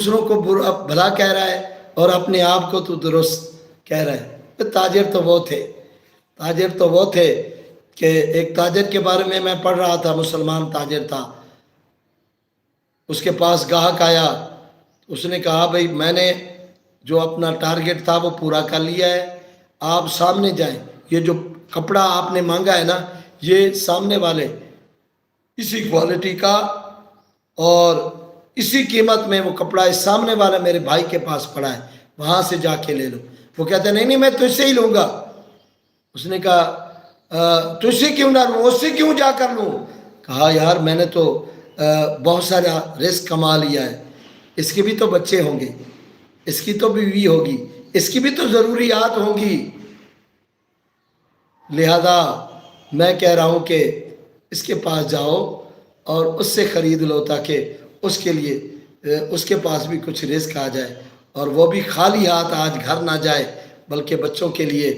دوسروں کو برا بھلا کہہ رہا ہے اور اپنے آپ کو تو درست کہہ رہا ہے۔ تاجر تو وہ تھے کہ ایک تاجر کے بارے میں پڑھ رہا تھا، مسلمان تاجر تھا، اس کے پاس گاہک آیا، اس نے کہا بھئی میں نے جو اپنا ٹارگٹ تھا وہ پورا کر لیا ہے، آپ سامنے جائیں، یہ جو کپڑا آپ نے مانگا ہے نا، یہ سامنے والے اسی کوالٹی کا اور اسی قیمت میں وہ کپڑا اس سامنے والا میرے بھائی کے پاس پڑا ہے، وہاں سے جا کے لے لو۔ وہ کہتے ہیں نہیں میں تجھ سے ہی لوں گا۔ اس نے کہا تجھ سے کیوں نہ لوں، اس سے کیوں جا کر لوں؟ کہا یار میں نے تو بہت سارا رزق کما لیا ہے، اس کے بھی تو بچے ہوں گے، اس کی تو بیوی ہوگی، اس کی بھی تو ضروریات ہوں گی، لہذا میں کہہ رہا ہوں کہ اس کے پاس جاؤ اور اس سے خرید لو تاکہ اس کے لیے اس کے پاس بھی کچھ رزق آ جائے اور وہ بھی خالی ہاتھ آج گھر نہ جائے بلکہ بچوں کے لیے